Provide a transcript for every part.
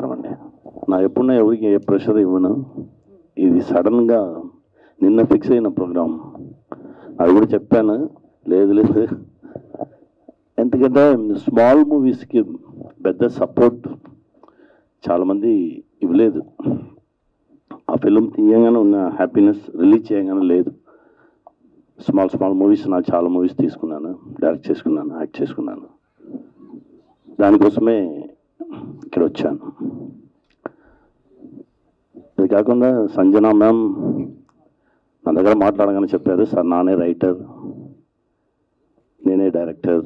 నమస్కారం అండి. నా ఎప్పుడున్నా ఎవరికి ఏ ప్రెషర్ ఇవ్వను. ఇది సడన్గా నిన్న ఫిక్స్ అయిన ప్రోగ్రామ్. అది కూడా చెప్పాను, లేదు ఎందుకంటే స్మాల్ మూవీస్కి పెద్ద సపోర్ట్ చాలామంది ఇవ్వలేదు. ఆ ఫిల్మ్ తీయగానే ఉన్న హ్యాపీనెస్ రిలీజ్ చేయగానే లేదు. స్మాల్ మూవీస్ నాకు చాలా మూవీస్ తీసుకున్నాను, డైరెక్ట్ చేసుకున్నాను, యాక్ట్ చేసుకున్నాను. దానికోసమే ఇక్కడ వచ్చాను. ఇది కాకుండా సంజన మ్యామ్ నా దగ్గర మాట్లాడగానే చెప్పారు, సార్ నానే రైటర్, నేనే డైరెక్టర్,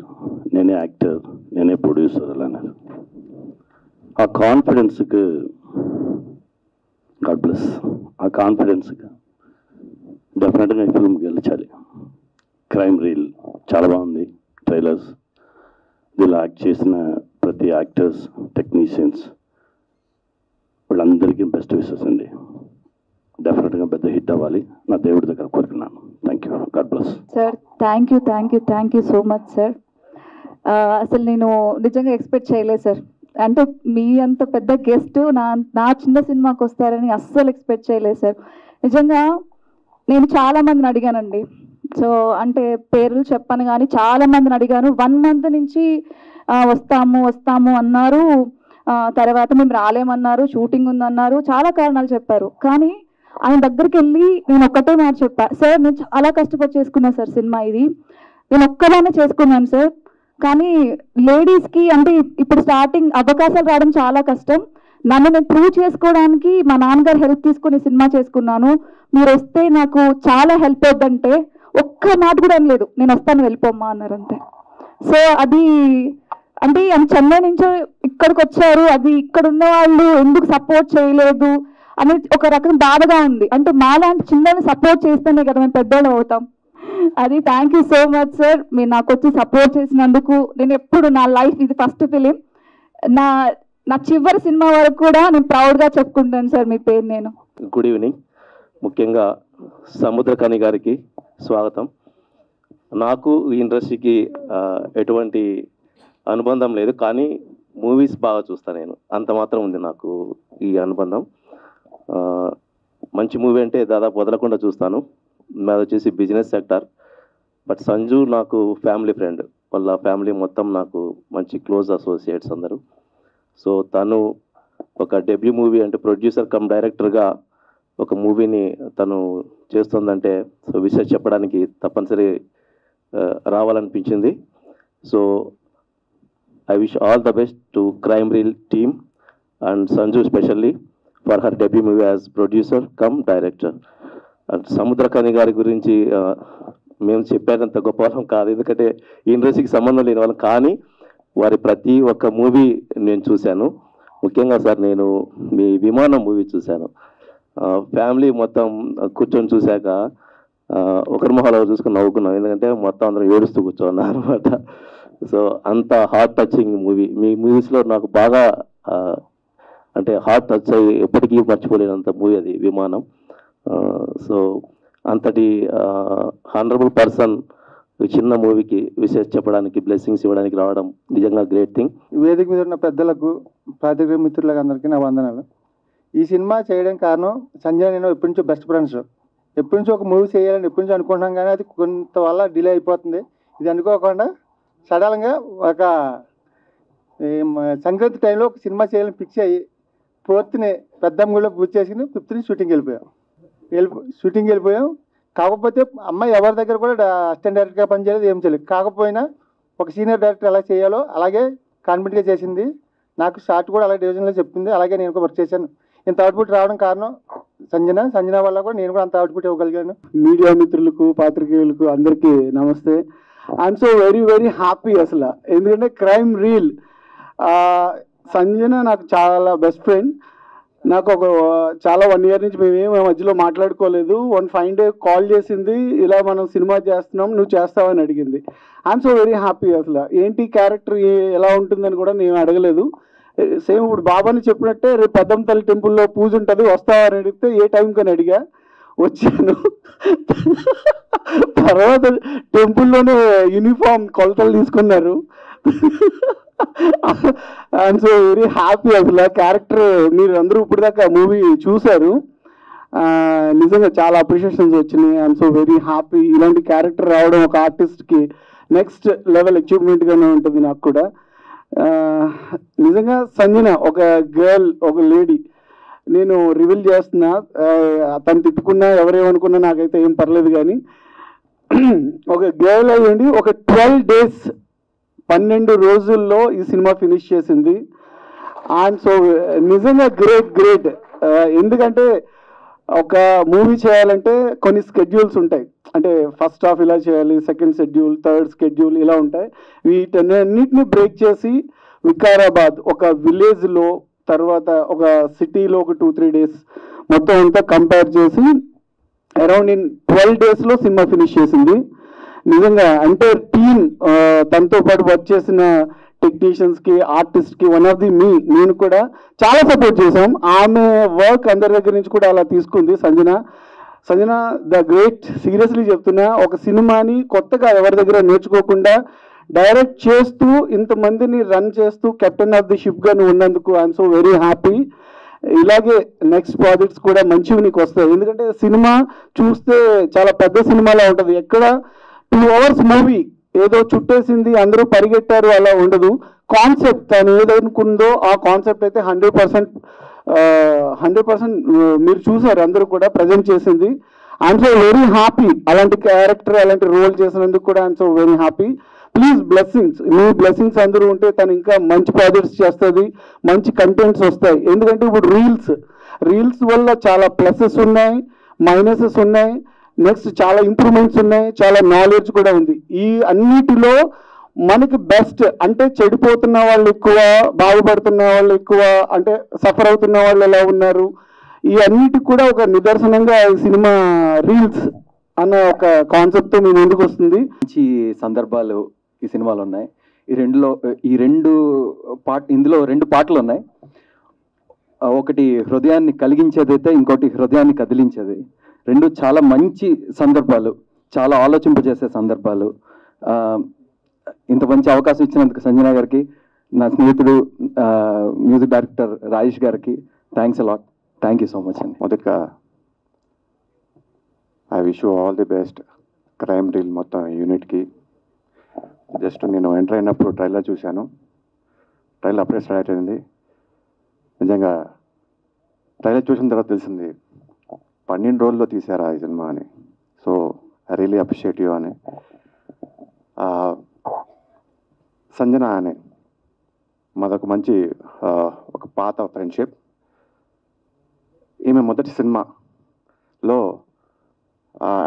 నేనే యాక్టర్, నేనే ప్రొడ్యూసర్ అన్నారు. ఆ కాన్ఫిడెన్స్కి గాడ్ బ్లెస్. ఆ కాన్ఫిడెన్స్కి డెఫినెట్గా ఈ ఫిల్మ్ గెలిచాలి. క్రైమ్ రీల్ చాలా బాగుంది. ట్రైలర్స్, దీనిలో యాక్ట్ చేసిన ప్రతి యాక్టర్స్, టెక్నీషియన్స్ వీళ్ళందరికీ బెస్ట్ విషెస్ అండి. డెఫినెట్గా పెద్ద హిట్ అవ్వాలి, నా దేవుడి దగ్గర కోరుకున్నాను. Thank you, God bless. Sir thank you so much sir. అసలు నేను నిజంగా ఎక్స్పెక్ట్ చేయలేదు సార్. అంటే మీ అంత పెద్ద గెస్ట్ నా చిన్న సినిమాకి వస్తారని అస్సలు ఎక్స్పెక్ట్ చేయలేదు సార్. నిజంగా నేను చాలామందిని అడిగానండి. సో అంటే పేర్లు చెప్పాను కానీ చాలామందిని అడిగాను. 1 month నుంచి వస్తాము అన్నారు. తర్వాత మేము రాలేమన్నారు, షూటింగ్ ఉందన్నారు, చాలా కారణాలు చెప్పారు. కానీ ఆయన దగ్గరికి వెళ్ళి నేను ఒక్కటే మాట చెప్పా, సార్ నేను చాలా కష్టపడి చేసుకున్నాను సార్ సినిమా, ఇది నేను ఒక్కదానే చేసుకున్నాను సార్. కానీ లేడీస్కి అంటే ఇప్పుడు స్టార్టింగ్ అవకాశాలు రావడం చాలా కష్టం. నన్ను నేను ప్రూవ్ చేసుకోవడానికి మా నాన్నగారు హెల్ప్ తీసుకుని సినిమా చేసుకున్నాను. మీరు వస్తే నాకు చాలా హెల్ప్ అవుతుందంటే ఒక్క మాట కూడా అనలేదు, నేను వస్తాను వెళ్ళిపోమ్మా అన్నారు అంతే. సో అది అంటే చెన్నై నుంచో ఇక్కడికి వచ్చారు, అది ఇక్కడ ఉన్న వాళ్ళు ఎందుకు సపోర్ట్ చేయలేదు అని ఒక రకం బాధగా ఉంది. అంటే మాలాంటి చిన్నని సపోర్ట్ చేస్తేనే కదా మేము పెద్దోళ్ళు అవుతాం. అది thank you so much sir, మీరు నాకు వచ్చి సపోర్ట్ చేసినందుకు. నేను ఎప్పుడు నా లైఫ్ ఇది ఫస్ట్ ఫిలిం, నా చివరి సినిమా వరకు కూడా నేను ప్రౌడ్గా చెప్పుకుంటాను సార్ మీ పేరు. నేను గుడ్ ఈవినింగ్. ముఖ్యంగా సముద్రకని గారికి స్వాగతం. నాకు ఈ ఇండస్ట్రీకి ఎటువంటి అనుబంధం లేదు, కానీ మూవీస్ బాగా చూస్తాను నేను, అంత మాత్రం ఉంది నాకు ఈ అనుబంధం. మంచి మూవీ అంటే దాదాపు వదలకుండా చూస్తాను. నాది వచ్చేసి బిజినెస్ సెక్టర్. బట్ సంజు నాకు ఫ్యామిలీ ఫ్రెండ్, వాళ్ళ ఫ్యామిలీ మొత్తం నాకు మంచి క్లోజ్ అసోసియేట్స్ అందరూ. సో తను ఒక డెబ్యూ మూవీ అంటే ప్రొడ్యూసర్ కమ్ డైరెక్టర్గా ఒక మూవీని తను చేస్తుందంటే సో విషయం చెప్పడానికి తప్పనిసరి రావాలనిపించింది. So I wish all the best to Crime Reel team and Sanju especially for her debut movie as producer cum director. And Samudrakani గారి గురించి మేము చెప్పేదంత గొప్ప వాళ్ళం కాదు, ఎందుకంటే ఇండస్ట్రీకి సంబంధం లేని వాళ్ళం. కానీ వారి ప్రతి ఒక్క మూవీ నేను చూశాను. ముఖ్యంగా సార్ నేను మీ విమానం మూవీ చూశాను. ఫ్యామిలీ మొత్తం కూర్చొని చూశాక ఒకరి మొహాలు చూసుకొని నవ్వుకున్నాం, ఎందుకంటే మొత్తం అందరం ఏడుస్తూ కూర్చోన్నారు అనమాట. సో అంత హార్ట్ టచింగ్ మూవీ. మీ మూవీస్లో నాకు బాగా అంటే హార్ట్ టచ్ అయ్యి ఎప్పటికీ మర్చిపోలేనంత మూవీ అది విమానం. సో అంతటి హానరబుల్ పర్సన్ చిన్న మూవీకి విశేష చెప్పడానికి, బ్లెస్సింగ్స్ ఇవ్వడానికి రావడం నిజంగా గ్రేట్ థింగ్. వేదిక మీద ఉన్న పెద్దలకు, పాత్రికేయ మిత్రులకు అందరికీ నా వందనాలు. ఈ సినిమా చేయడానికి కారణం సంజయ్, నేను ఎప్పటి నుంచో బెస్ట్ ఫ్రెండ్స్. ఎప్పటి నుంచో ఒక మూవీ చేయాలని ఎప్పటి నుంచో అనుకుంటున్నాం, కానీ అది కొంత వల్ల డిలే అయిపోతుంది. ఇది అనుకోకుండా సడన్గా ఒక సంక్రాంతి టైంలో ఒక సినిమా చేయాలని ఫిక్స్ అయ్యి 4th పెద్దమ్మగుడిలో పూజ చేసుకుని 5th షూటింగ్ వెళ్ళిపోయాం. కాకపోతే అమ్మాయి ఎవరి దగ్గర కూడా అసిస్టెంట్ డైరెక్టర్గా పనిచేయలేదు, ఏం చేయలేదు. కాకపోయినా ఒక సీనియర్ డైరెక్టర్ ఎలా చేయాలో అలాగే కాన్ఫిడెంట్గా చేసింది. నాకు షార్ట్ కూడా అలాగే డివిజన్లో చెప్పింది, అలాగే నేను కూడా వర్క్ చేశాను. ఇంత అవుట్పుట్ రావడం కారణం సంజన వల్ల కూడా నేను కూడా అంత అవుట్పుట్ ఇవ్వగలిగాను. మీడియా మిత్రులకు, పాత్రికేయులకు అందరికీ నమస్తే. I'm so very very happy అసలు, ఎందుకంటే క్రైమ్ రీల్ సంజన నాకు చాలా బెస్ట్ ఫ్రెండ్. నాకు చాలా 1 year నుంచి మేమేమి మధ్యలో మాట్లాడుకోలేదు. వన్ ఫైన్ డే కాల్ చేసింది, ఇలా మనం సినిమా చేస్తున్నాం, నువ్వు చేస్తావని అడిగింది. I'm so very happy. అసలు ఏంటి క్యారెక్టర్ ఎలా ఉంటుందని కూడా నేను అడగలేదు. సేమ్ ఇప్పుడు బాబాని చెప్పినట్టే రేపు పెద్దమ్మ తల్లి టెంపుల్లో పూజ ఉంటుంది, వస్తావని అడిగితే ఏ టైంకి అని అడిగా, వచ్చాను. తర్వాత టెంపుల్లోనే యూనిఫామ్ కొలతలు తీసుకున్నారు. I'm so very happy. అసలు క్యారెక్టర్ మీరు అందరూ ఇప్పుడు దాకా మూవీ చూశారు, నిజంగా చాలా అప్రిషియేషన్స్ వచ్చినాయి. I'm so very happy. ఇలాంటి క్యారెక్టర్ రావడం ఒక ఆర్టిస్ట్కి నెక్స్ట్ లెవెల్ అచీవ్మెంట్గానే ఉంటుంది నాకు కూడా. నిజంగా సంజన ఒక గర్ల్, ఒక లేడీ. నేను రివీల్ చేస్తున్నా, తను తిట్టుకున్నా ఎవరేమనుకున్నా నాకైతే ఏం పర్లేదు, కానీ ఒక గర్ల్ అయ్యండి ఒక 12 days 12 రోజుల్లో ఈ సినిమా ఫినిష్ చేసింది. అండ్ సో నిజంగా గ్రేట్. ఎందుకంటే ఒక మూవీ చేయాలంటే కొన్ని స్కెడ్యూల్స్ ఉంటాయి. అంటే ఫస్ట్ హాఫ్ ఇలా చేయాలి, సెకండ్ షెడ్యూల్, థర్డ్ షెడ్యూల్ ఇలా ఉంటాయి. వీటన్నిటిని బ్రేక్ చేసి వికారాబాద్ ఒక విలేజ్లో, తర్వాత ఒక సిటీలో ఒక 2-3 days మొత్తం అంతా కంపేర్ చేసి అరౌండ్ ఇన్ 12 daysలో సినిమా ఫినిష్ చేసింది. నిజంగా అంటే టీమ్, తనతో పాటు వర్క్ చేసిన టెక్నీషియన్స్కి, ఆర్టిస్ట్కి, వన్ ఆఫ్ ది నేను కూడా చాలా సపోర్ట్ చేశాం. ఆమె వర్క్ అందరి దగ్గర నుంచి కూడా అలా తీసుకుంది సంజన ద గ్రేట్. సీరియస్లీ చెప్తున్నా, ఒక సినిమాని కొత్తగా ఎవరి దగ్గర నేర్చుకోకుండా డైరెక్ట్ చేస్తూ ఇంతమందిని రన్ చేస్తూ కెప్టెన్ ఆఫ్ ది షిప్గా నువ్వు ఉన్నందుకు ఐఎమ్ సో వెరీ హ్యాపీ. ఇలాగే నెక్స్ట్ ప్రాజెక్ట్స్ కూడా మంచివి నీకు వస్తాయి. ఎందుకంటే సినిమా చూస్తే చాలా పెద్ద సినిమాలా ఉంటుంది. ఎక్కడ 2 hours మూవీ ఏదో చుట్టేసింది అందరూ పరిగెట్టారు అలా ఉండదు. కాన్సెప్ట్ తను ఏదనుకుందో ఆ కాన్సెప్ట్ అయితే 100% మీరు చూసారు, అందరూ కూడా ప్రజెంట్ చేసింది. I'm so very happy. అలాంటి క్యారెక్టర్, అలాంటి రోల్ చేసినందుకు కూడా I'm so very happy. Please blessings, me blessings అందరూ ఉంటే తను ఇంకా మంచి ప్రాజెక్ట్స్ చేస్తుంది, మంచి కంటెంట్స్ వస్తాయి. ఎందుకంటే ఇప్పుడు రీల్స్ వల్ల చాలా ప్లసెస్ ఉన్నాయి, మైనసెస్ ఉన్నాయి, నెక్స్ట్ చాలా ఇంప్రూవ్మెంట్స్ ఉన్నాయి, చాలా నాలెడ్జ్ కూడా ఉంది. ఈ అన్నిటిలో మనకి బెస్ట్ అంటే చెడిపోతున్న వాళ్ళు ఎక్కువ, బాగుపడుతున్న వాళ్ళు ఎక్కువ, అంటే సఫర్ అవుతున్న వాళ్ళు ఎలా ఉన్నారు, ఈ అన్నిటికి కూడా ఒక నిదర్శనంగా ఈ సినిమా రీల్స్ అన్న ఒక కాన్సెప్ట్తో మీ ముందుకు వస్తుంది. మంచి సందర్భాలు ఈ సినిమాలో ఉన్నాయి. ఇందులో 2 పాటలు ఉన్నాయి. ఒకటి హృదయాన్ని కలిగించేదైతే, ఇంకోటి హృదయాన్ని కదిలించేది. 2 చాలా మంచి సందర్భాలు, చాలా ఆలోచింపజేసే సందర్భాలు. ఇంత మంచి అవకాశం ఇచ్చినందుకు సంజన గారికి, నా స్నేహితుడు మ్యూజిక్ డైరెక్టర్ రాజేష్ గారికి thanks a lot. Thank you so much అండి. మొదటగా I wish you all the best crime reel మొత్తం యూనిట్కి. జస్ట్ నేను ఎంటర్ అయినప్పుడు ట్రైలర్ చూశాను, ట్రైలర్ అప్పుడే స్టార్ట్ అయింది. నిజంగా ట్రైలర్ చూసిన తర్వాత తెలిసింది 12 రోజుల్లో తీశారా ఈ సినిమా అని. So I really appreciate you అని. సంజన అని మాదొక మంచి ఒక పాత ఫ్రెండ్షిప్. ఈమె మొదటి సినిమాలో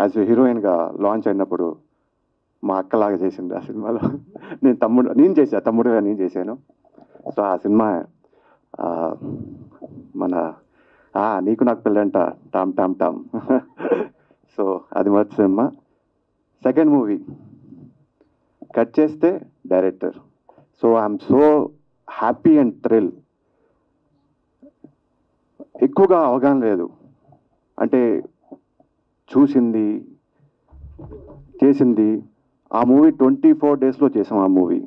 యాజ్ ఎ హీరోయిన్గా లాంచ్ అయినప్పుడు మా అక్కలాగా చేసింది ఆ సినిమాలో. తమ్ముడుగా నేను చేశాను. సో ఆ సినిమా మన నీకు నాకు పెళ్ళంట టామ్ టామ్ టామ్. సో అది మొదటి సినిమా. సెకండ్ మూవీ కట్ చేస్తే director. So I'm so happy and thrill. ఎక్కువగా అవగాహన లేదు, అంటే చూసింది చేసింది. ఆ మూవీ 24 daysలో చేసాం. ఆ మూవీ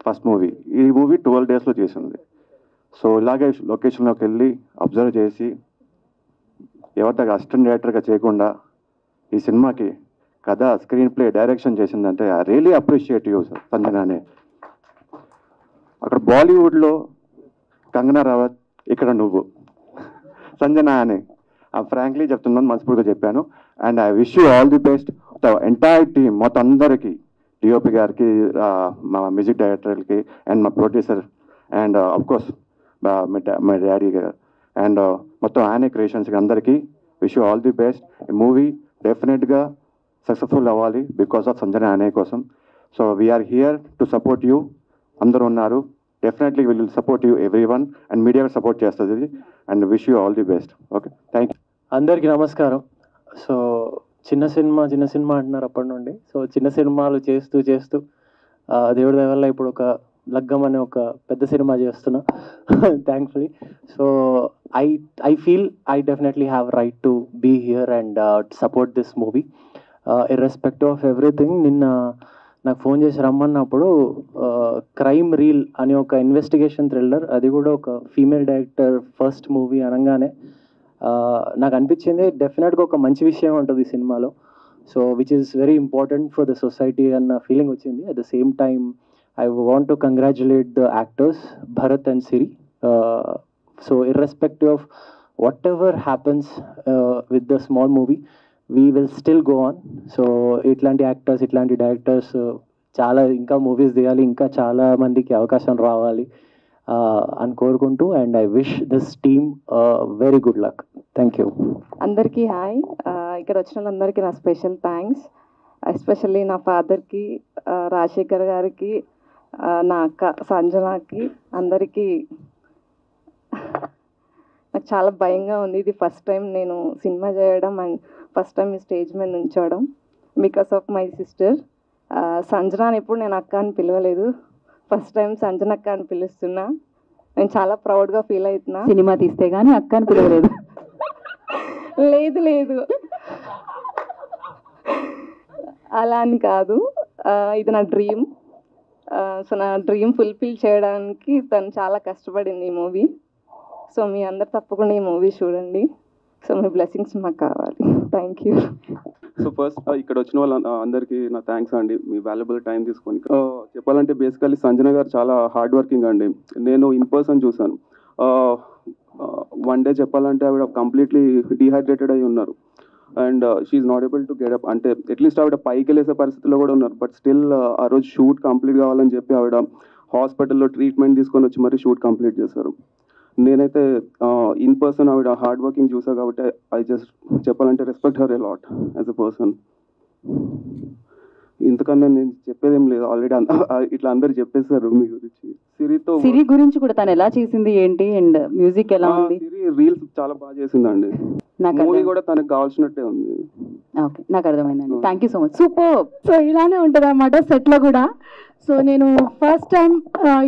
ఫస్ట్ మూవీ. ఈ మూవీ 12 daysలో చేసింది. సో ఇలాగే లొకేషన్లోకి వెళ్ళి అబ్జర్వ్ చేసి ఎవరి అసిస్టెంట్ డైరెక్టర్గా చేయకుండా ఈ సినిమాకి కథ, స్క్రీన్ ప్లే, డైరెక్షన్ చేసిందంటే ఐ రియలీ అప్రిషియేట్ యూ సంజనానే. అక్కడ బాలీవుడ్లో కంగనా రనౌత్, ఇక్కడ నువ్వు సంజన అని ఫ్రాంక్లీ చెప్తున్నాను, మనస్ఫూర్తిగా చెప్పాను. And I wish you all the best the entire team మొత్తం అందరికీ, డిఓపి గారికి, మా మ్యూజిక్ డైరెక్టర్కి, అండ్ మా ప్రొడ్యూసర్, అండ్ అఫ్కోర్స్ మా డాడీ గారు, అండ్ మొత్తం ఆనే క్రియేషన్స్కి అందరికీ wish you all the best. ఈ మూవీ డెఫినెట్గా సక్సెస్ఫుల్ అవ్వాలి బికాస్ ఆఫ్ సంజన ఆనే కోసం. So we are here to support you. అందరూ ఉన్నారు, definitely will support you everyone, and media support చేస్తుంది. And wish you all the best. Okay, thank you. అందరికీ నమస్కారం. So చిన్న సినిమా అంటున్నారు అప్పటి నుండి. సో చిన్న సినిమాలు చేస్తూ దేవుడి దయ వల్ల ఇప్పుడు ఒక లగ్గం అనే ఒక పెద్ద సినిమా చేస్తున్నా thankfully. So I feel I definitely have right to be here and support this movie irrespective of everything. నిన్న నాకు ఫోన్ చేసి రమ్మన్నప్పుడు క్రైమ్ రీల్ అనే ఒక ఇన్వెస్టిగేషన్ థ్రిల్లర్, అది కూడా ఒక ఫీమేల్ డైరెక్టర్ ఫస్ట్ మూవీ అనగానే నాకు అనిపించింది డెఫినెట్గా ఒక మంచి విషయం ఉంటుంది ఈ సినిమాలో. So which is very important for the society అన్న ఫీలింగ్ వచ్చింది. At the same time I want to congratulate the actors Bharat and Siri. So irrespective of what ever happens with the small movie, we will still go on. So ఇట్లాంటి actors, ఇట్లాంటి directors చాలా ఇంకా movies తీయాలి, ఇంకా చాలా మందికి అవకాశం రావాలి అని కోరుకుంటూ, and I wish this team very good luck. Thank you. అందరికీ హాయ్. ఇక్కడ వచ్చిన వాళ్ళందరికీ నా స్పెషల్ థ్యాంక్స్. ఎస్పెషల్లీ నా ఫాదర్కి, రాజశేఖర్ గారికి, నా అక్క సంజనాకి, అందరికీ. నాకు చాలా భయంగా ఉంది. ఇది ఫస్ట్ టైం నేను సినిమా చేయడం అండ్ ఫస్ట్ టైం ఈ స్టేజ్ మీద నుంచోవడం బికాస్ ఆఫ్ మై సిస్టర్. సంజనాని ఎప్పుడు నేను అక్క అని పిలవలేదు, ఫస్ట్ టైం సంజన అక్క అని పిలుస్తున్నా. నేను చాలా ప్రౌడ్గా ఫీల్ అవుతున్నా. సినిమా తీస్తే కానీ అక్క అని పిలవలేదు. లేదు లేదు, అలా అని కాదు. ఇది నా డ్రీమ్. సో నా డ్రీమ్ ఫుల్ఫిల్ చేయడానికి తను చాలా కష్టపడింది ఈ మూవీ. సో మీ అందరు తప్పకుండా ఈ మూవీ చూడండి. సో మీ బ్లెస్సింగ్స్ మాకు కావాలి. Thank you. సో ఫస్ట్ ఇక్కడ వచ్చిన వాళ్ళ అందరికీ నా థ్యాంక్స్ అండి, మీ వాల్యుబుల్ టైం తీసుకొని. చెప్పాలంటే బేసికల్లీ సంజన గారు చాలా హార్డ్ వర్కింగ్ అండి. నేను ఇన్ పర్సన్ చూసాను. వన్ డే చెప్పాలంటే ఆవిడ కంప్లీట్లీ డీహైడ్రేటెడ్ అయి ఉన్నారు. And she not able to get up. అంటే అట్లీస్ట్ ఆవిడ పైకి వెళ్ళేసే పరిస్థితిలో కూడా ఉన్నారు. బట్ స్టిల్ ఆ రోజు షూట్ కంప్లీట్ కావాలని చెప్పి ఆవిడ హాస్పిటల్లో ట్రీట్మెంట్ తీసుకొని వచ్చి మరీ షూట్ కంప్లీట్ చేశారు. నేనైతే ఇన్ పర్సన్ ఆవిడ హార్డ్ వర్కింగ్ చూసా కాబట్టి ఐ జస్ట్ చెప్పాలంటే respect her a lot as a person. ఇంతకన్నా నేను చెప్పేదేం లేదు, ఆల్రెడీ ఇట్లా అందరు చెప్పేశారు మీ గురించి. సిరి గురించి కూడా తను ఎలా చేసింది ఏంటి అండ్ మ్యూజిక్ ఎలా ఉంది? సిరి రీల్స్ చాలా బాగా చేసిందండి. మూవీ కూడా తనకు కావాల్సినట్టే ఉంది. ఓకే, నాకు అర్థమైందండి. Thank you so much. Super. So ఇలానే ఉంటుంది అన్నమాట సెట్లో కూడా. సో నేను ఫస్ట్ టైం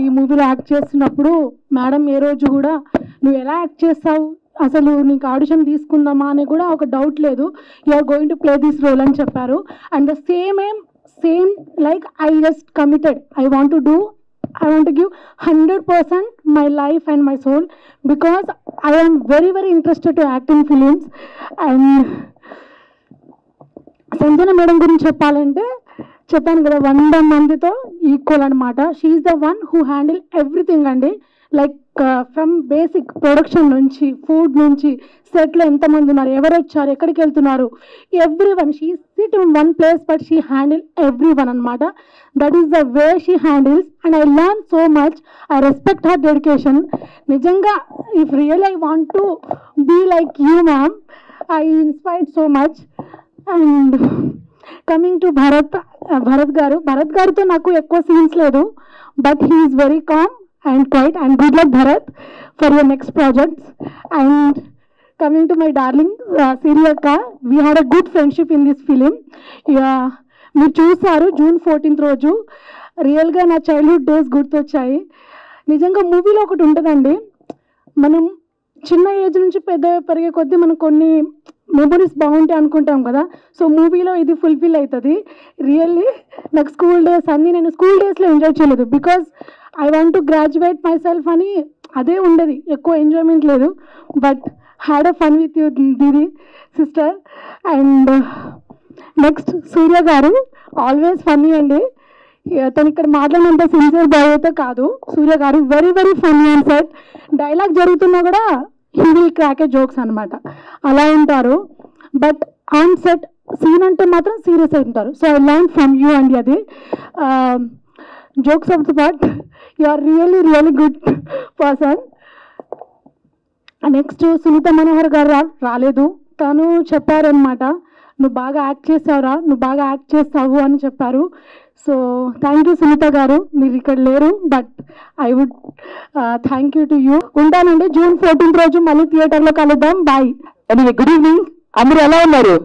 ఈ మూవీలో యాక్ట్ చేస్తున్నప్పుడు మేడం ఏ రోజు కూడా నువ్వు ఎలా యాక్ట్ చేస్తావు, అసలు నీకు ఆడిషన్ తీసుకుందామా అని కూడా ఒక డౌట్ లేదు, you are going to play this role అని చెప్పారు. And the same like I just committed. I want to give 100% my life and my soul because I am very very interested to act in films. And Sanjana madam గురించి చెప్పాలంటే చెప్పాను కదా 100 మందితో equal అనమాట. She is the one who handle everything అండి. Like from basic production నుంచి, food నుంచి, సెట్లో ఎంతమంది ఉన్నారు, ఎవరు వచ్చారు, ఎక్కడికి వెళ్తున్నారు, every one. She sit in one place but she handle every one అనమాట. That is the way she handles and I learn so much. I respect her dedication. నిజంగా if real I want to be like you ma'am, I inspired so much. And coming to Bharat గారితో నాకు ఎక్కువ scenes లేదు, but he is very calm and quiet, and good luck Bharat for your next projects. And coming to my darling Siri akka, we had a good friendship in this film. మీరు చూసారు June 14th రోజు. రియల్గా నా childhood days గుర్తొచ్చాయి. నిజంగా మూవీలో ఒకటి ఉంటుందండి, మనం చిన్న ఏజ్ నుంచి పెద్ద పెరిగే కొద్దీ మనం కొన్ని మెమరీస్ బాగుంటాయి అనుకుంటాం కదా. సో మూవీలో ఇది ఫుల్ఫిల్ అవుతుంది. రియల్లీ నాకు స్కూల్ డేస్ అన్నీ నేను స్కూల్ డేస్లో ఎంజాయ్ చేయలేదు because I want to graduate myself అని అదే ఉండేది, ఎక్కువ ఎంజాయ్మెంట్ లేదు. But had a fun with you దీది సిస్టర్. అండ్ నెక్స్ట్ సూర్య గారు ఆల్వేస్ ఫన్నీ అండి. తను ఇక్కడ మాట్లాడినంత సిన్సియర్ బాయ్ అయితే కాదు. సూర్య గారు very very funny and set. Dialogue జరుగుతున్నా కూడా he will crack A jokes అనమాట, అలా ఉంటారు. బట్ ఆన్ సెట్ సీన్ అంటే మాత్రం సీరియస్ అయి ఉంటారు. So I learn from you అండి. అది jokes of the part, you are really really good person. Next Sunitha Manohar garu రాలేదు. తను చెప్పారనమాట, నువ్వు బాగా యాక్ట్ చేసావురా, నువ్వు బాగా యాక్ట్ చేస్తావు అని చెప్పారు. సో థ్యాంక్ యూ సునీత గారు, మీరు ఇక్కడ లేరు but I would thank you to you. ఉంటానండి. June 14th రోజు మళ్ళీ థియేటర్లో కలుద్దాం. బాయ్. Anyway, good evening. అందరూ ఎలా ఉన్నారు?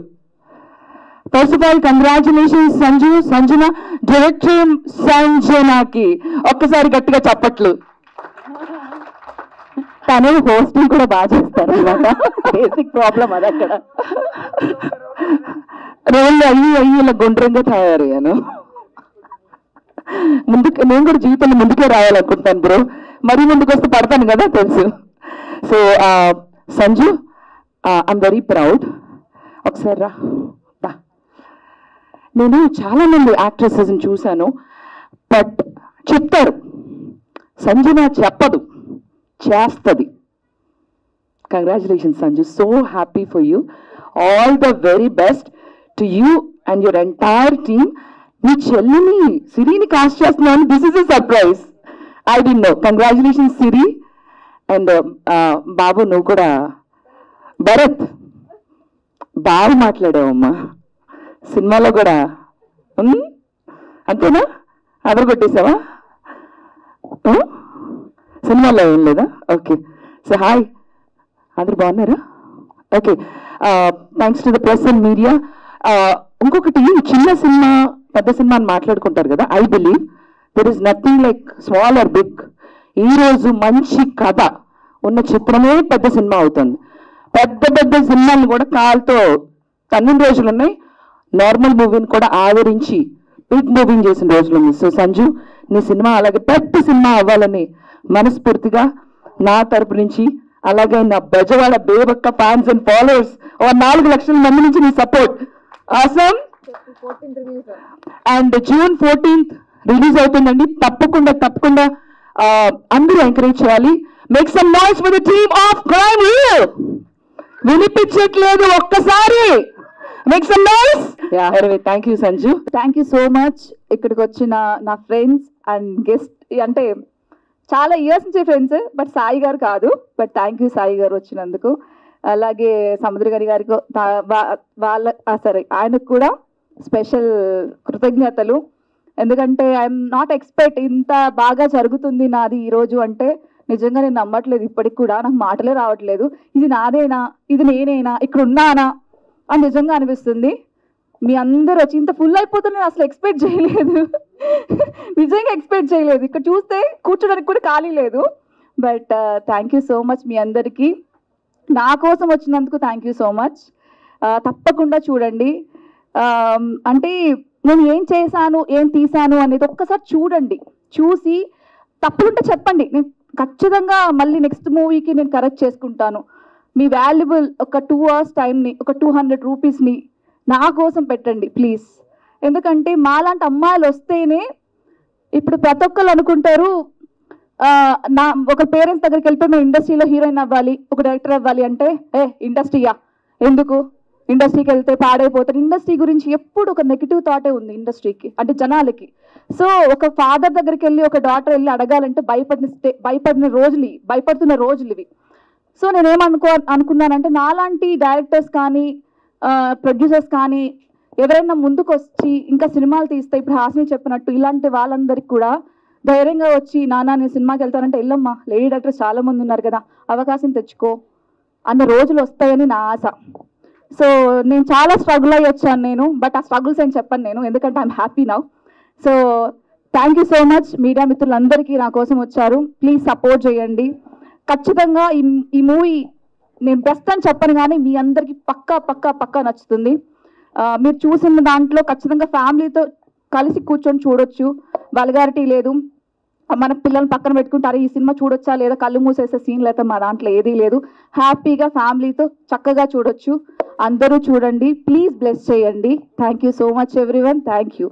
First of all congratulations Sanjana, director సంజనాకి ఒక్కసారి గట్టిగా చప్పట్లు. తను హోస్టింగ్ కూడా బాగా చేస్తారు అనమాట. బేసిక్ ప్రాబ్లం అది. అక్కడ రోజు అయ్యి ఇలా గుండ్రంగా తయారయ్యాను. ముందుకు నేను కూడా జీవితంలో ముందుకే రావాలనుకుంటున్నాను బ్రో. మరీ ముందుకు వస్తే పడతాను కదా తెలుసు. So Sanju, I'm very proud. ఒకసారి రా. నేను చాలా మంది యాక్ట్రెసెస్ని చూశాను, బట్ చెప్తారు, సంజన చెప్పదు, చేస్తుంది. Congratulations Sanju, so happy for you. All the very best to you and your entire team. మీ చెల్లిని సిరిని కాస్ట్ చేస్తున్నాను, this is a surprise. I డి నో. కంగ్రాచులేషన్స్ సిరి. అండ్ బాబు నువ్వు కూడా, భరత్ బాగా మాట్లాడావమ్మా సినిమాలో కూడా. అంతేనా? అదర్ కొట్టేసావా? సినిమాలో ఏం లేదా? ఓకే. సో హాయ్, అందరు బాగున్నారా? Okay, thanks to the press and media. ఇంకొకటి, చిన్న సినిమా పెద్ద సినిమా అని మాట్లాడుకుంటారు కదా. I believe there is nothing like small or big. ఈరోజు మంచి కథ ఉన్న చిత్రమే పెద్ద సినిమా అవుతుంది. పెద్ద పెద్ద సినిమాలు కూడా కాలుతో తన్నిన రోజులు ఉన్నాయి. నార్మల్ మూవీని కూడా ఆదరించి బిగ్ మూవీని చేసిన రోజులు ఉన్నాయి. సో సంజు, నీ సినిమా అలాగే పెద్ద సినిమా అవ్వాలని మనస్ఫూర్తిగా నా తరపు నుంచి, అలాగే నా బెజవాడ బేబక్క ఫ్యాన్స్ అండ్ ఫాలోవర్స్ 4 లక్షల మంది నుంచి నీ support. Awesome. And June 14th release అవుతుందండి. తప్పకుండా అందరూ ఎంకరేజ్ చేయాలి. Make some noise for the team of crime reel. వినిపించట్లేదు ఒక్కసారి. Make some noise. Thank you Sanju. Thank you so much. ఇక్కడికి వచ్చిన నా ఫ్రెండ్స్ అండ్ గెస్ట్, అంటే చాలా ఇయర్స్ నుంచి ఫ్రెండ్స్, బట్ సాయి గారు కాదు. బట్ థ్యాంక్ యూ సాయి గారు వచ్చినందుకు. అలాగే సముద్ర గారికి ఆయనకు కూడా స్పెషల్ కృతజ్ఞతలు. ఎందుకంటే ఐఎమ్ నాట్ ఎక్స్పెక్ట్ ఇంత బాగా జరుగుతుంది నాది ఈరోజు అంటే. నిజంగా నేను నమ్మట్లేదు ఇప్పటికి కూడా, నాకు మాటలే రావట్లేదు. ఇది నాదేనా, ఇది నేనేనా, ఇక్కడ ఉన్నానా అని నిజంగా అనిపిస్తుంది. మీ అందరూ వచ్చి ఇంత ఫుల్ అయిపోతుంది నేను అసలు ఎక్స్పెక్ట్ చేయలేదు. నిజంగా ఎక్స్పెక్ట్ చేయలేదు. ఇక్కడ చూస్తే కూర్చోడానికి కూడా ఖాళీ లేదు. But thank you so much మీ అందరికీ. నా కోసం వచ్చినందుకు థ్యాంక్ యూ సో మచ్. తప్పకుండా చూడండి. అంటే నేను ఏం చేశాను, ఏం తీశాను అనేది ఒక్కసారి చూడండి. చూసి తప్పులుంటే చెప్పండి. నేను ఖచ్చితంగా మళ్ళీ నెక్స్ట్ మూవీకి నేను కరెక్ట్ చేసుకుంటాను. మీ వాల్యుబుల్ ఒక 2 hours టైంని, ఒక 200 రూపీస్ని నా కోసం పెట్టండి ప్లీజ్. ఎందుకంటే మాలాంటి అమ్మాయిలు వస్తేనే ఇప్పుడు ప్రతి ఒక్కరు అనుకుంటారు, ఒక పేరెంట్స్ దగ్గరికి వెళ్ళిపోయి మేము ఇండస్ట్రీలో హీరోయిన్ అవ్వాలి, ఒక డైరెక్టర్ అవ్వాలి అంటే ఇండస్ట్రీయా ఎందుకు, ఇండస్ట్రీకి వెళ్తే పాడైపోతారు. ఇండస్ట్రీ గురించి ఎప్పుడు ఒక నెగిటివ్ థాటే ఉంది ఇండస్ట్రీకి, అంటే జనాలకి. సో ఒక ఫాదర్ దగ్గరికి వెళ్ళి ఒక డాటర్ వెళ్ళి అడగాలంటే భయపడుతున్న రోజులు ఇవి. సో అనుకున్నానంటే నాలాంటి డైరెక్టర్స్ కానీ ప్రొడ్యూసర్స్ కానీ ఎవరైనా ముందుకు వచ్చి ఇంకా సినిమాలు తీస్తే, ఇప్పుడు హాసిని చెప్పినట్టు ఇలాంటి వాళ్ళందరికీ కూడా ధైర్యంగా వచ్చి నాన్న నేను సినిమాకి వెళ్తానంటే వెళ్ళమ్మా, లేడీ డైరెక్టర్స్ చాలా మంది ఉన్నారు కదా, అవకాశం తెచ్చుకో అన్న రోజులు వస్తాయని నా ఆశ. సో నేను చాలా స్ట్రగుల్ అయ్యి వచ్చాను నేను, బట్ ఆ స్ట్రగుల్స్ ఏం చెప్పను నేను, ఎందుకంటే I'm happy now. So thank you so much media మిత్రులందరికీ నా కోసం వచ్చారు. ప్లీజ్ సపోర్ట్ చేయండి. ఖచ్చితంగా ఈ మూవీ నేను బెస్ట్ అని చెప్పను కానీ మీ అందరికీ పక్కా నచ్చుతుంది. మీరు చూసిన దాంట్లో ఖచ్చితంగా ఫ్యామిలీతో కలిసి కూర్చొని చూడొచ్చు. వల్గారిటీ లేదు. మన పిల్లల్ని పక్కన పెట్టుకుంటారు ఈ సినిమా చూడొచ్చా లేదా కళ్ళు మూసేసే సీన్లు అయితే మా దాంట్లో ఏదీ లేదు. హ్యాపీగా ఫ్యామిలీతో చక్కగా చూడొచ్చు. అందరూ చూడండి. ప్లీజ్ బ్లెస్ చేయండి. Thank you so much everyone. Thank you.